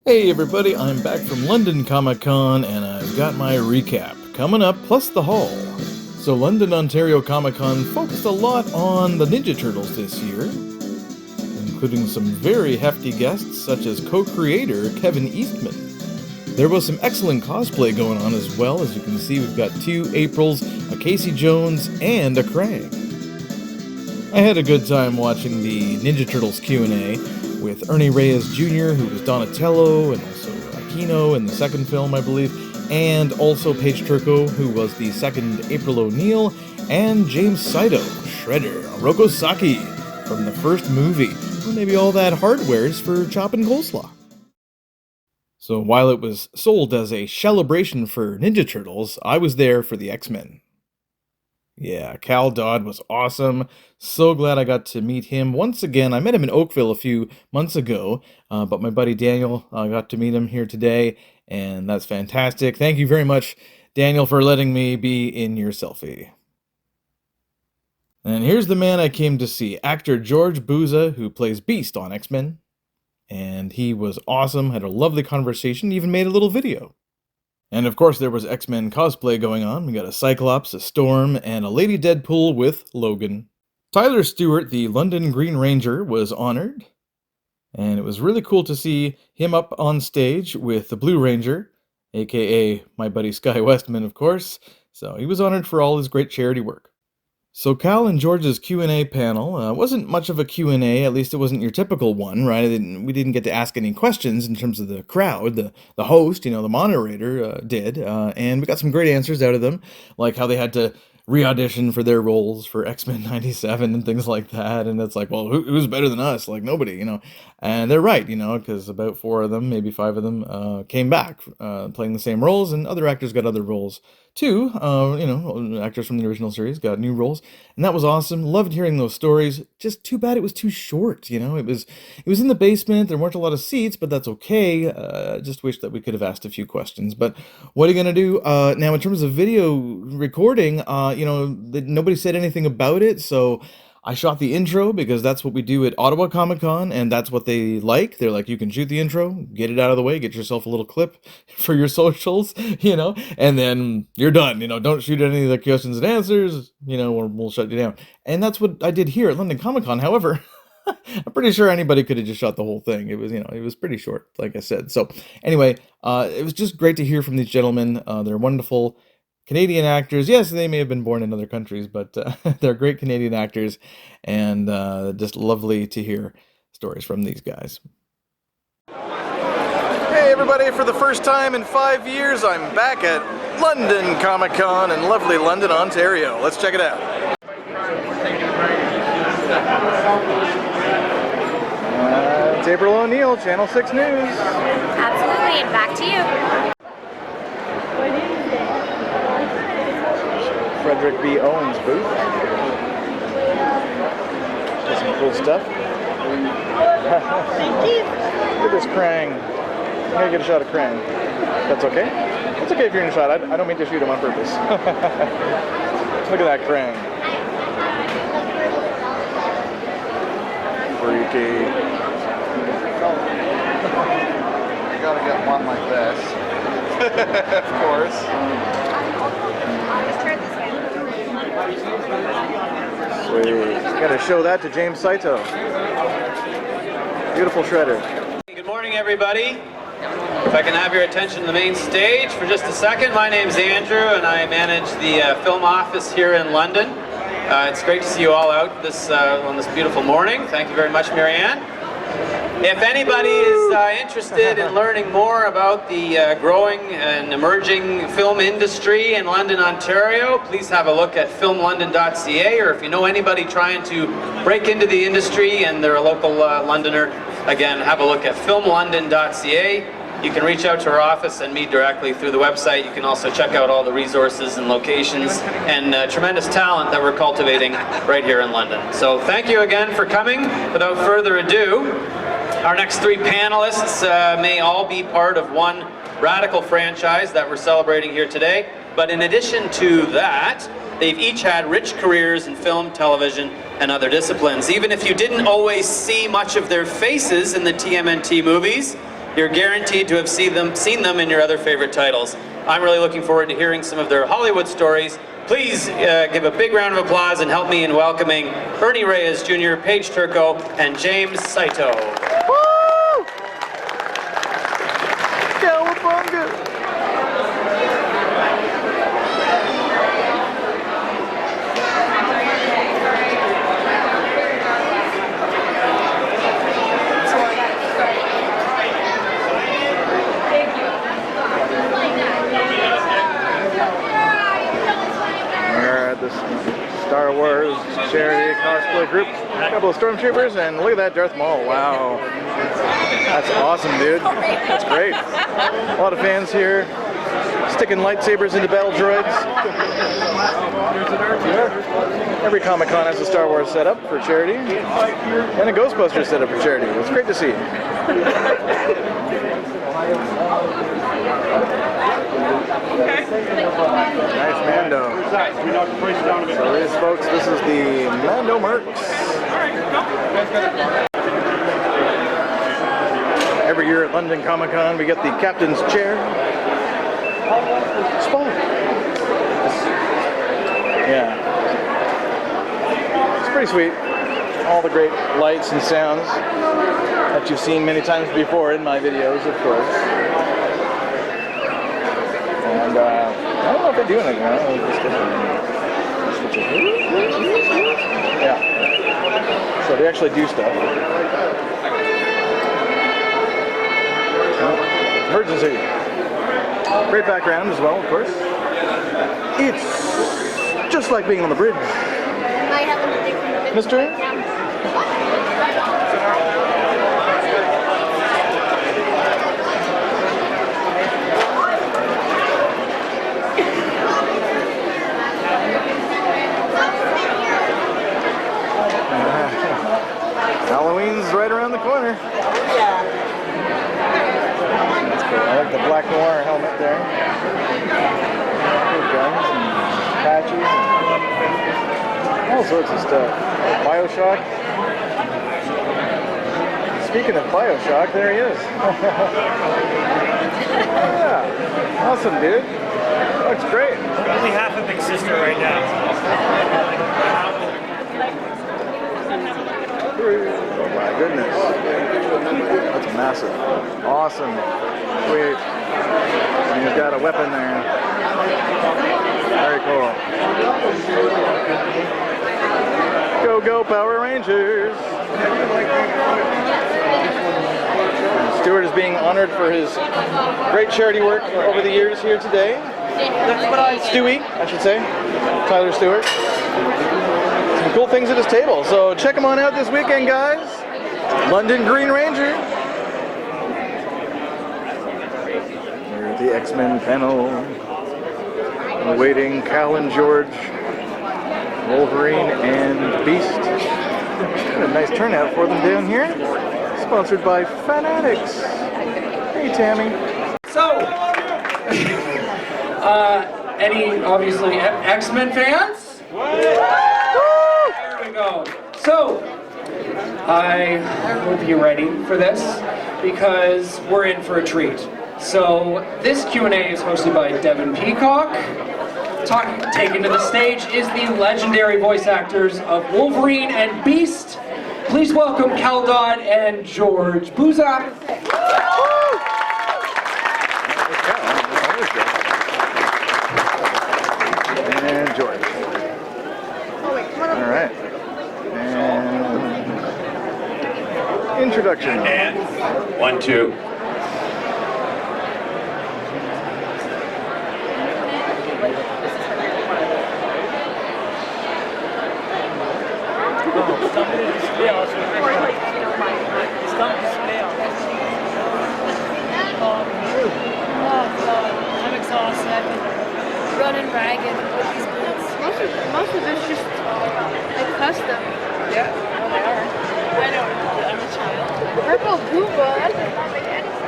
Hey everybody, I'm back from London Comic Con and I've got my recap coming up, plus the haul. So, London, Ontario Comic Con focused a lot on the Ninja Turtles this year, including some very hefty guests such as co creator Kevin Eastman. There was some excellent cosplay going on as well. As you can see, we've got two Aprils, a Casey Jones, and a Krang. I had a good time watching the Ninja Turtles Q&A with Ernie Reyes Jr., who was Donatello, and also Aquino in the second film, I believe, and also Paige Turco, who was the second April O'Neil, and James Saito, Shredder, Oroko Saki from the first movie. Or maybe all that hardware's for chopping coleslaw. So while it was sold as a celebration for Ninja Turtles, I was there for the X-Men. Yeah, Cal Dodd was awesome. So glad I got to meet him once again. I met him in Oakville a few months ago, but my buddy Daniel got to meet him here today, and that's fantastic. Thank you very much, Daniel, for letting me be in your selfie. And here's the man I came to see, actor George Buza, who plays Beast on X-Men. And he was awesome, had a lovely conversation, even made a little video. And of course, there was X-Men cosplay going on. We got a Cyclops, a Storm, and a Lady Deadpool with Logan. Tyler Stewart, the London Green Ranger, was honored. And it was really cool to see him up on stage with the Blue Ranger, aka my buddy Sky Westman, of course. So he was honored for all his great charity work. So Cal and George's Q&A panel wasn't much of a Q&A, at least it wasn't your typical one, right? We didn't get to ask any questions in terms of the crowd. The host, the moderator, did, and we got some great answers out of them, like how they had to re-audition for their roles for X-Men 97 and things like that, and it's like, well, who's better than us? Like, nobody, And they're right, because about 4 of them, maybe 5 of them, came back playing the same roles, and other actors got other roles too. Actors from the original series got new roles, and that was awesome. Loved hearing those stories. Just too bad it was too short. It was in the basement. There weren't a lot of seats, but that's okay. Just wish that we could have asked a few questions. But what are you gonna do? Now, in terms of video recording, nobody said anything about it, so I shot the intro because that's what we do at Ottawa Comic Con, and that's what they like. They're like, you can shoot the intro, get it out of the way, get yourself a little clip for your socials, and then you're done. Don't shoot any of the questions and answers, or we'll shut you down. And that's what I did here at London Comic Con. However, I'm pretty sure anybody could have just shot the whole thing. It was pretty short, like I said. So anyway, it was just great to hear from these gentlemen. They're wonderful Canadian actors. Yes, they may have been born in other countries, but they're great Canadian actors, and just lovely to hear stories from these guys. Hey everybody, for the first time in 5 years, I'm back at London Comic Con in lovely London, Ontario. Let's check it out. It's April O'Neil, Channel 6 News. Absolutely, and back to you. Frederick B. Owens booth. Got some cool stuff. Look at this Krang. I'm gonna get a shot of Krang. That's okay? It's okay if you're in a shot. I don't mean to shoot him on purpose. Look at that Krang. Freaky. You gotta get one like this. Of course. Sweet. Gotta show that to James Saito. Beautiful Shredder. Good morning, everybody. If I can have your attention to the main stage for just a second. My name's Andrew, and I manage the film office here in London. It's great to see you all out on this beautiful morning. Thank you very much, Marianne. If anybody is interested in learning more about the growing and emerging film industry in London, Ontario, please have a look at filmlondon.ca, or if you know anybody trying to break into the industry and they're a local Londoner, again, have a look at filmlondon.ca. You can reach out to our office and me directly through the website. You can also check out all the resources and locations and tremendous talent that we're cultivating right here in London. So thank you again for coming. Without further ado, our next 3 panelists may all be part of one radical franchise that we're celebrating here today. But in addition to that, they've each had rich careers in film, television, and other disciplines. Even if you didn't always see much of their faces in the TMNT movies, you're guaranteed to have seen them in your other favorite titles. I'm really looking forward to hearing some of their Hollywood stories. Please give a big round of applause and help me in welcoming Ernie Reyes Jr., Paige Turco, and James Saito. Woo! Cowabunga! Star Wars charity cosplay group, a couple of stormtroopers, and look at that Darth Maul. Wow, that's awesome, dude. That's great. A lot of fans here sticking lightsabers into battle droids. Every Comic-Con has a Star Wars setup for charity and a Ghostbusters setup for charity. It's great to see. Nice Mando. So this, folks, this is the Mando Mercs. Every year at London Comic Con we get the Captain's Chair. Spawn. Yeah. It's pretty sweet. All the great lights and sounds that you've seen many times before in my videos, of course. And I don't know if they do anything. I don't know if yeah. So they actually do stuff. Emergency. Great background as well, of course. It's just like being on the bridge. Mister? Halloween's right around the corner. That's cool. I like the Black Noir helmet there. Guns and patches and all sorts of stuff. Bioshock. Speaking of Bioshock, there he is. Yeah. Awesome, dude. Looks great. Only half a big sister right now. Oh my goodness. That's massive. Awesome. Sweet. And he's got a weapon there. Very cool. Go, go, Power Rangers. Stuart is being honored for his great charity work over the years here today. Stewie, I should say. Tyler Stewart. Some cool things at his table. So check him on out this weekend, guys. London Green Ranger. We're at the X-Men panel. Awaiting Cal and George, Wolverine, and Beast. Got a nice turnout for them down here. Sponsored by Fanatics. Hey, Tammy. So, any obviously X-Men fans? There we go. So, I hope you're ready for this because we're in for a treat. So, this Q&A is hosted by Devin Peacock. Taken to the stage is the legendary voice actors of Wolverine and Beast. Please welcome Cal Dodd and George Buza. And George. All right. And introduction. And 1, 2. I'm exhausted. I've been running ragged with these boots. Most of it's just like custom. Yeah, well they are. I know, I'm a child. Purple Booba, that does not make any sense.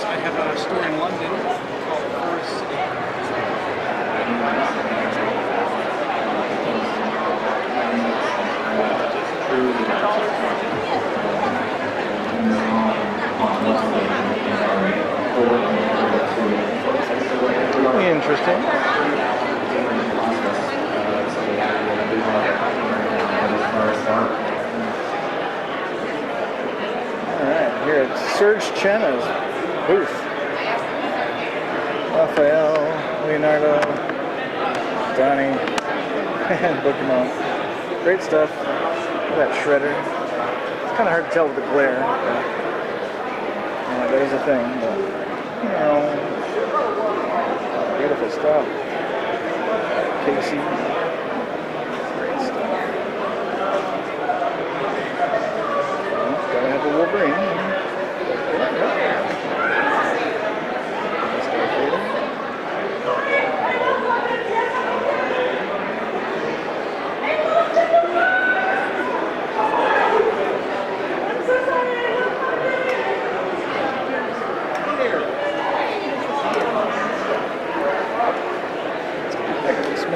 I have a store in London called Forest City. Interesting. Alright, here at Serge Chena's booth. Raphael, Leonardo, Donnie, and Pokemon. Great stuff. Look at that shredder. It's kind of hard to tell with the glare. Yeah, that is a thing, but you know. Beautiful stuff. Casey. Great stuff. Well, gotta have a Wolverine.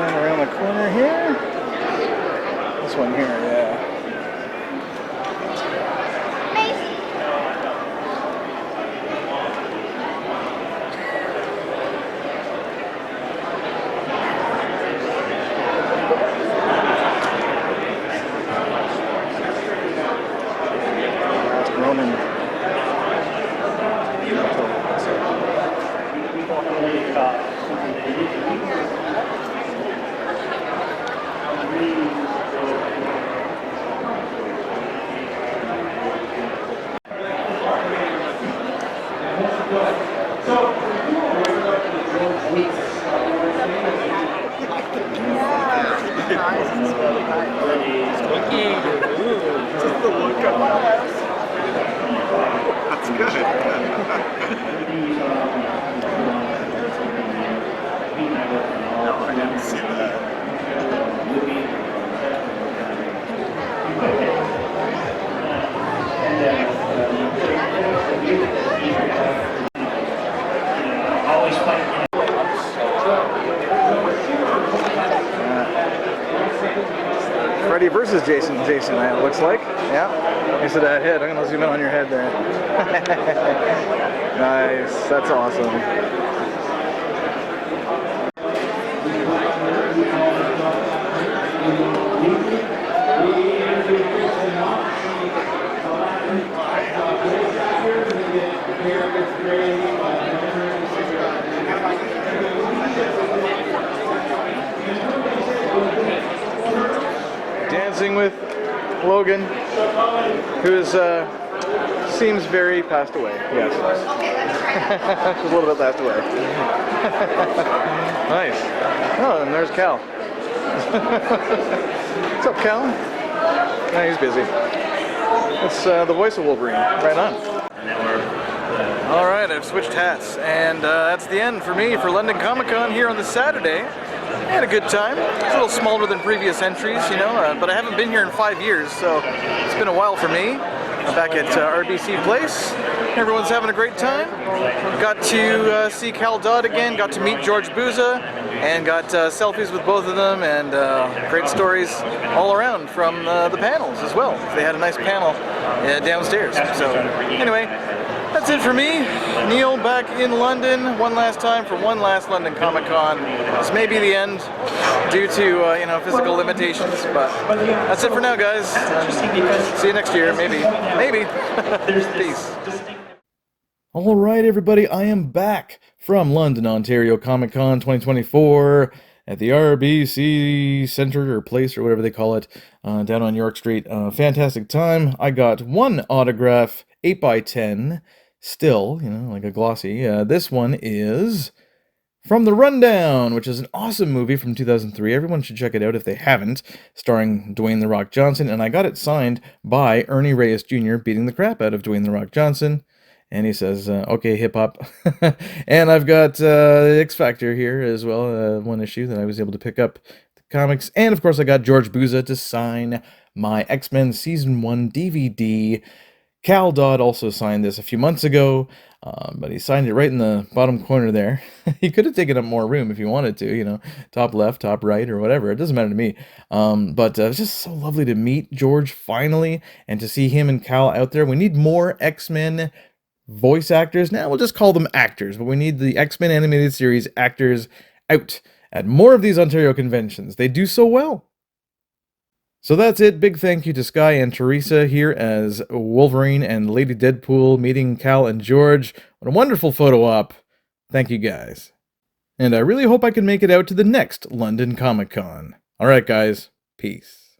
Around the corner here. This one here, yeah. Last Ronin. That's good. No, I didn't see that. Freddy versus Jason, it looks like. Yeah. You said that head. I'm going to zoom in on your head there. Nice. That's awesome. Dancing with Logan, who seems very passed away. Yes, just a little bit passed away. Nice. Oh, and there's Cal. What's up, Cal? No, he's busy. It's the voice of Wolverine. Right on. All right, I've switched hats, and that's the end for me for London Comic Con here on this Saturday. I had a good time. It's a little smaller than previous entries, you know, but I haven't been here in 5 years, so it's been a while for me. I'm back at RBC Place. Everyone's having a great time. Got to see Cal Dodd again, got to meet George Booza, and got selfies with both of them, and great stories all around from the panels as well. They had a nice panel downstairs. So anyway, that's it for me. Neil back in London one last time for one last London Comic Con. This may be the end due to you know, physical limitations, but that's it for now, guys. See you next year, maybe. Peace. All right, everybody, I am back from London, Ontario Comic Con 2024 at the RBC Center or Place or whatever they call it down on York Street. Fantastic time. I got one autograph, 8x10. Still, you know, like a glossy. This one is from The Rundown, which is an awesome movie from 2003. Everyone should check it out if they haven't, starring Dwayne "The Rock" Johnson. And I got it signed by Ernie Reyes Jr. beating the crap out of Dwayne "The Rock" Johnson. And he says, okay, hip-hop. And I've got X Factor here as well, one issue that I was able to pick up the comics. And, of course, I got George Booza to sign my X-Men Season 1 DVD. Cal Dodd also signed this a few months ago, but he signed it right in the bottom corner there. He could have taken up more room if he wanted to, you know, top left, top right, or whatever. It doesn't matter to me. But it's just so lovely to meet George finally and to see him and Cal out there. We need more X-Men voice actors. Now we'll just call them actors, but we need the X-Men animated series actors out at more of these Ontario conventions. They do so well. So that's it. Big thank you to Sky and Teresa here as Wolverine and Lady Deadpool meeting Cal and George. What a wonderful photo op. Thank you guys. And I really hope I can make it out to the next London Comic Con. Alright guys, peace.